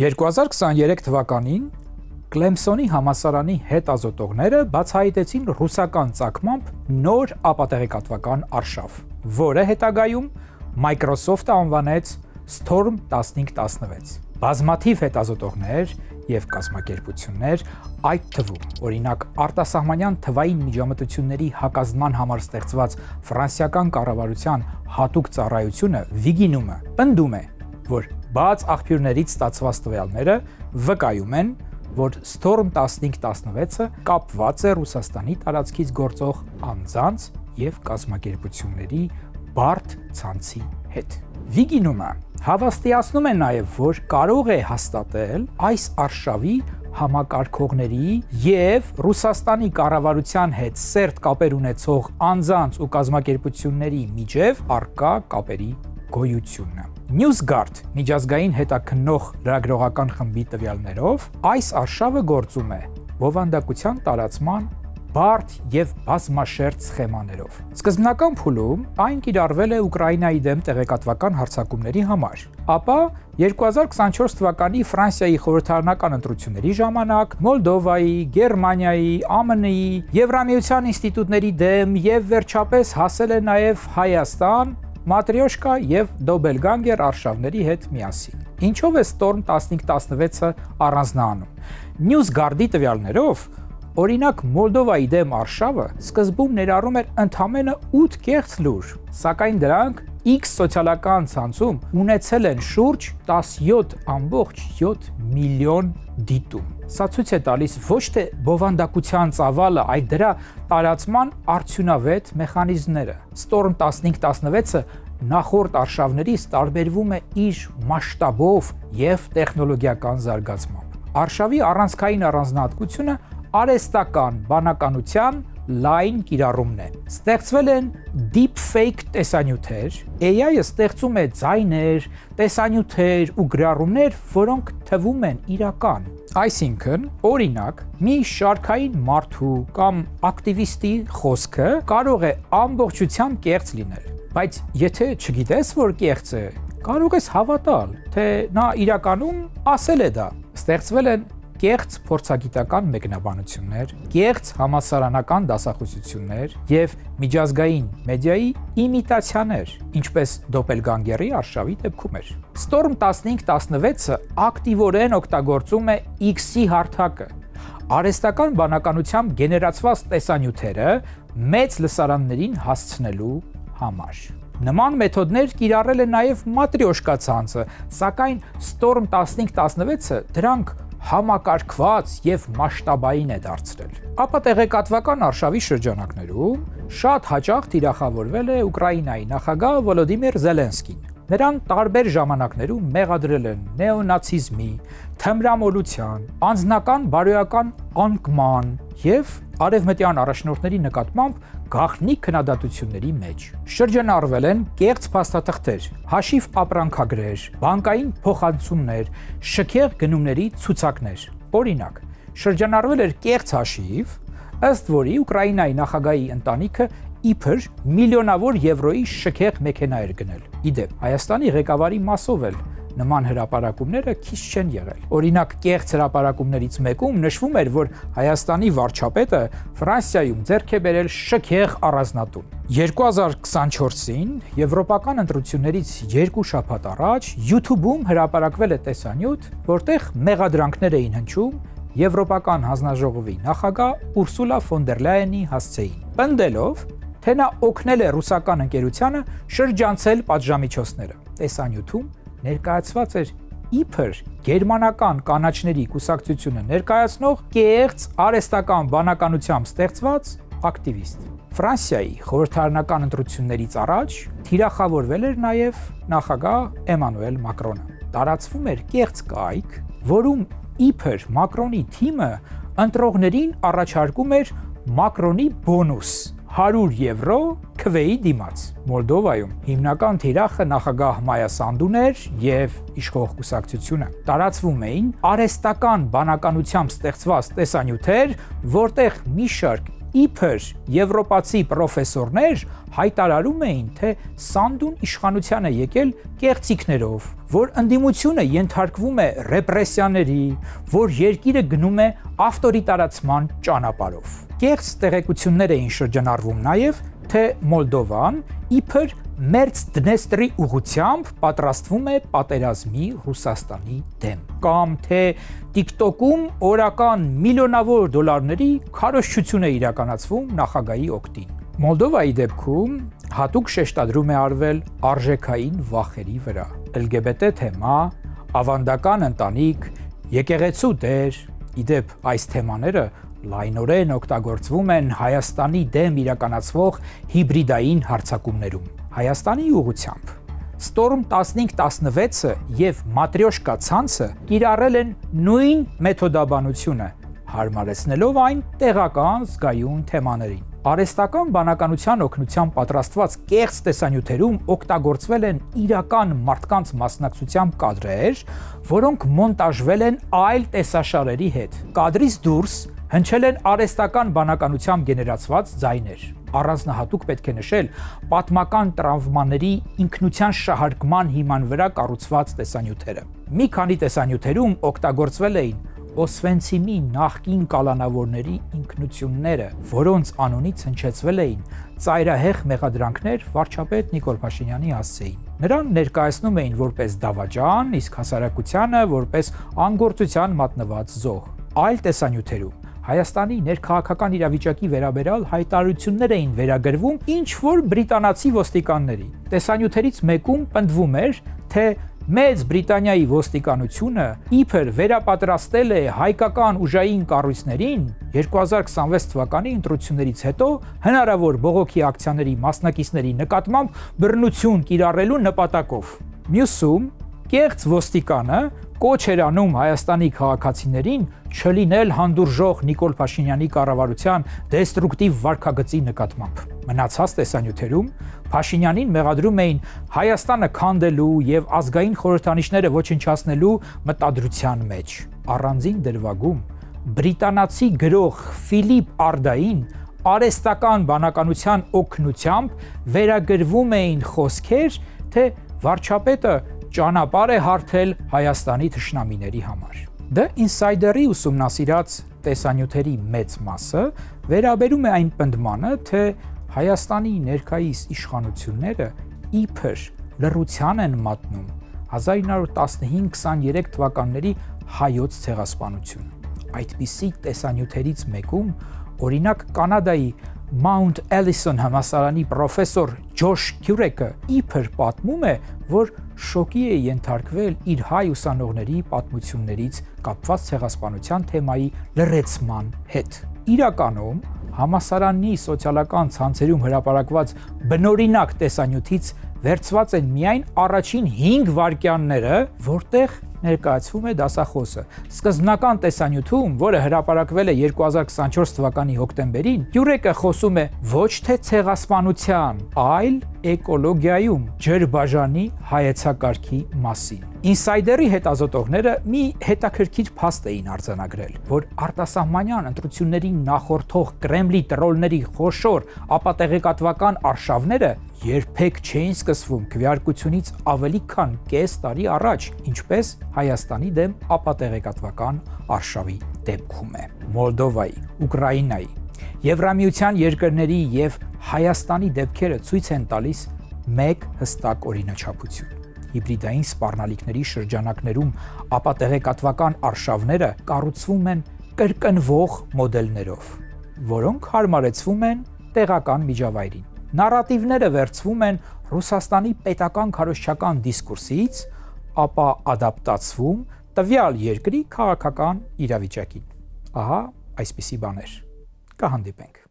2023 թվականին Կլեմսոնի համալսարանի հետազոտողները բացահայտեցին ռուսական ծագմամբ նոր ապատեղեկատվական արշավ, որը հետագայում Microsoft-ը անվանեց Storm 1516։ Բազմաթիվ հետազոտողներ և կազմակերպություններ, այդ թվում, օրինակ արտասահմանյան թվային միջամտությունների հակազդման համար ստեղծված ֆրանսիական կառավարության հատուկ ծառայությունը Վիգինումը պնդում է, որ բաց աղբյուրներից ստացված տվյալները վկայում են, որ Storm 1516-ը կապված է Ռուսաստանի տարածքից գործող անձանց և կազմակերպությունների բարդ ցանցի հետ։ Վիգինումը հավաստիացնում է նաև, որ կարող է հաստատել այս արշավի համակարգողների և Ռուսաստանի կառավարության հետ սերտ կապեր ունեցող անձանց ու կազմակերպությունների միջև առկա կապերի գոյությունը։ NewsGuard միջազգային հետաքննող լրագրողական խմբի տվյալներով այս արշավը գործում է բովանդակության տարածման բարդ և բազմաշերտ սխեմաներով։ Սկզբնական փուլում այն կիրառվել է Ուկրաինայի դեմ տեղեկատվական հարձակումների համար, ապա 2024 թվականի Ֆրանսիայի խորհրդարանական ընտրությունների ժամանակ Մոլդովայի, Գերմանիայի, ԱՄՆ-ի, Եվրամիության ինստիտուտների դեմ և վերջապես հասել է նաև Հայաստան, Matryoshka և Doppelganger արշավների հետ միասին։ Ինչով է Storm 1516-ը առանձնանում։ NewsGuard-ի տվյալներով, օրինակ Մոլդովայի դեմ արշավը սկզբում ներառում էր ընդամենը 8 կեղծ լուր, սակայն դրանք X սոցիալական ցանցում ունեցել են շուրջ 17.7 միլիոն դիտում։ Սա ցույց է տալիս ոչ թե բովանդակության ծավալը, այլ դրա տարածման արդյունավետ մեխանիզմները։ Storm 1516-ը նախորդ արշավներից տարբերվում է իր մասշտաբով և տեխնոլոգիական զարգացմամբ։ Արշավի առանցքային առանձնահատկությունը արհեստական բանականության լայն կիրառումն է։ Ստեղծվել են deepfake տեսանյութեր, AI-ը ստեղծում է ձայներ, տեսանյութեր ու գրառումներ, որոնք թվում են իրական։ Այսինքն, օրինակ, մի շարքային մարդու կամ ակտիվիստի խոսքը կարող է ամբողջությամբ կեղծ լինել, բայց եթե չգիտես, որ կեղծ է, կարող ես հավատալ, թե նա իրականում ասել է դա։ Ստեղծվել են կեղծ փորձագիտական մեկնաբանություններ, կեղծ համալսարանական դասախոսություններ և միջազգային մեդիայի իմիտացիաներ, ինչպես Doppelganger-ի արշավի դեպքում էր։ Storm 1516-ը ակտիվորեն օգտագործում է X-ի հարթակը, արհեստական բանականությամբ գեներացված տեսանյութերը մեծ լսարաններին հասցնելու համար։ Նման մեթոդներ կիրառել է նաև Matryoshka ցանցը, սակայն Storm 1516-ը դրանք համակարգված և մասշտաբային է դարձրել։ Ապա տեղեկատվական արշավի շրջանակներում շատ հաճախ թիրախավորվել է Ուկրաինայի նախագահ Վոլոդիմիր Զելենսկին։ Նրան տարբեր ժամանակներում մեղադրել են նեոնացիզմի, թմրամոլության, անձնական բարոյական անկման և արևմտյան առաջնորդների նկատմամբ գաղտնի քննադատությունների մեջ։ Շրջանառվել են կեղծ փաստաթղթեր, հաշիվ ապրանքագրեր, բանկային փոխանցումներ, շքեղ գնումների ցուցակներ։ Օրինակ, շրջանառվել էր կեղծ հաշիվ, ըստ որի Ուկրաինայի նախագահի ընտանիքը իբր միլիոնավոր եվրոյի շքեղ մեքենա էր գնել։ Իդեպ, Հայաստանի ղեկավարի մասով էլ նման հրապարակումները քիչ չեն եղել։ Օրինակ, կեղծ հրապարակումներից մեկում նշվում էր, որ Հայաստանի վարչապետը Ֆրանսիայում ձեռք է բերել շքեղ առանձնատուն։ 2024-ին եվրոպական ընտրություններից 2 շաբաթ առաջ YouTube-ում հրապարակվել է տեսանյութ, որտեղ մեղադրանքներ էին հնչում Եվրոպական հանձնաժողովի նախագահ Ուրսուլա ֆոն դեր Լայենի հասցեին, պնդելով, թե նա օգնել է ռուսական ընկերությանը շրջանցել պատժամիջոցները։ Տեսանյութում ներկայացված էր իբր գերմանական կանաչների կուսակցությունը ներկայացնող կեղծ արհեստական բանականությամբ ստեղծված ակտիվիստ։ Ֆրանսիայի խորհրդարանական ընտրություններից առաջ թիրախավորվել էր նաև նախագահ Էմանուել Մակրոնը։ Տարածվում էր կեղծ կայք, որում իբր Մակրոնի թիմը ընտրողներին առաջարկում էր Մակրոնի բոնուս 100 եվրո քվեի դիմաց։ Մոլդովայում հիմնական թիրախը նախագահ Մայա Սանդուն էր և իշխող կուսակցությունը։ Տարածվում էին արհեստական բանականությամբ ստեղծված տեսանյութեր, որտեղ մի շարք Իբր եվրոպացի պրոֆեսորներ հայտարարում էին, թե Սանդուն իշխանության է եկել կեղծիքներով, որ ընդդիմությունը ենթարկվում է ռեպրեսիաների, որ երկիրը գնում է ավտորիտարացման ճանապարհով։ Կեղծ տեղեկություններ էին շրջանառվում նաև, թե Մոլդովան իբր Մերձ Դնեստրի ուղղությամբ պատրաստվում է պատերազմի Ռուսաստանի դեմ, կամ թե TikTok-ում օրական միլիոնավոր դոլարների քարոզչություն է իրականացվում նախագահի օգտին։ Մոլդովայի դեպքում հատուկ շեշտադրում է արվել արժեքային վախերի վրա։ LGBT թեմա, ավանդական ընտանիք, եկեղեցու դեր, իդեպ այս թեմաները լայնորեն օգտագործվում են Հայաստանի դեմ իրականացվող հիբրիդային հարձակումներում։ Հայաստանի ուղղությամբ Storm 15-16-ը եւ Matryoshka ցանցը կիրառել են նույն մեթոդաբանությունը, հարմարեցնելով այն տեղական զգայուն թեմաներին։ Արհեստական բանականության օգնությամբ պատրաստված կեղծ տեսանյութերում օգտագործվել են իրական մարդկանց մասնակցությամբ կադրեր, որոնք մոնտաժվել են այլ տեսաշարերի հետ։ Կադրից դուրս հնչել են արհեստական բանականությամբ գեներացված ձայներ։ Առանձնահատուկ պետք է նշել պատմական տրավմաների ինքնության շահարկման հիման վրա կառուցված տեսանյութերը։ Մի քանի տեսանյութերում օգտագործվել էին Օսվենցիմի նախկին կալանավորների ինքնությունները, որոնց անունից հնչեցվել էին ծայրահեղ մեղադրանքներ վարչապետ Նիկոլ Փաշինյանի հասցեին։ Նրան ներկայացնում էին որպես դավաճան, իսկ հասարակությանը որպես անգործության մատնված զոհ։ Այլ տեսանյութերում Հայաստանի ներքաղաքական իրավիճակի վերաբերյալ հայտարարություններ էին վերագրվում ինչ-որ բրիտանացի ոստիկանների։ Տեսանյութերից մեկում պնդվում էր, թե Մեծ Բրիտանիայի ոստիկանությունը իբր վերապատրաստել է հայկական ուժային կառույցներին 2026 թվականի ընտրություններից հետո հնարավոր բողոքի ակցիաների մասնակիցների նկատմամբ բռնություն կիրառելու նպատակով։ Մյուսում կեղծ ոստիկանը կոչ էր անում Հայաստանի քաղաքացիներին չլինել հանդուրժող Նիկոլ Փաշինյանի կառավարության դեստրուկտիվ վարքագծի նկատմամբ։ Մնացած տեսանյութերում Փաշինյանին մեղադրում էին Հայաստանը քանդելու եւ ազգային խորհրդանիշները ոչնչացնելու մտադրության մեջ։ Առանձին դրվագում բրիտանացի գրող Ֆիլիպ Արդային արհեստական բանականության օգնությամբ վերագրվում էին խոսքեր, թե վարչապետը ճանապարհ է հարթել Հայաստանի թշնամիների համար։ The Insider-ի ուսումնասիրած տեսանյութերի մեծ մասը վերաբերում է այն պնդմանը, թե Հայաստանի ներկայիս իշխանությունները իբր լռության են մատնում 1915-23 թվականների հայոց ցեղասպանությունը։ Այդպիսի տեսանյութերից մեկում, օրինակ Կանադայի Mount Allison համալսարանի պրոֆեսոր Ջոշ Քյուրեկը իբր պատմում է, որ շոկի է ենթարկվել իր հայ ուսանողների պատմություններից կապված ցեղասպանության թեմայի լռեցման հետ։ Իրականում համալսարանի սոցիալական ցանցերում հրապարակված բնօրինակ տեսանյութից վերցված են միայն առաջին 5 վայրկյանները, որտեղ ներկայացվում է դասախոսը։ Սկզբնական տեսանյութում, որը հրապարակվել է 2024 թվականի հոկտեմբերին, Քյուրեկը խոսում է ոչ թե ցեղասպանության, այլ էկոլոգիայում ջրբաժանի հայեցակարգի մասին։ Insider-ի հետազոտողները մի հետաքրքիր փաստ էին արձանագրել, որ արտասահմանյան ընտրություններին նախորդող Կրեմլի տրոլների խոշոր ապատեղեկատվական արշավները երբեք չէին սկսվում քվեարկությունից ավելի քան կես տարի առաջ, ինչպես Հայաստանի դեմ ապատեղեկատվական արշավի դեպքում է։ Մոլդովայի, Ուկրաինայի, Եվրամիության երկրների եւ Հայաստանի դեպքերը ցույց են տալիս մեկ հստակ օրինաչափություն։ Հիբրիդային սպառնալիքների շրջանակներում ապատեղեկատվական արշավները կառուցվում են կրկնվող մոդելներով, որոնք հարմարեցվում են տեղական միջավայրին։ Նարատիվները վերցվում են Ռուսաստանի պետական քարոզչական դիսկուրսից, ապա ադապտացվում տվյալ երկրի քաղաքական իրավիճակին։ Ահա այսպիսի բաներ։ Կհանդիպենք։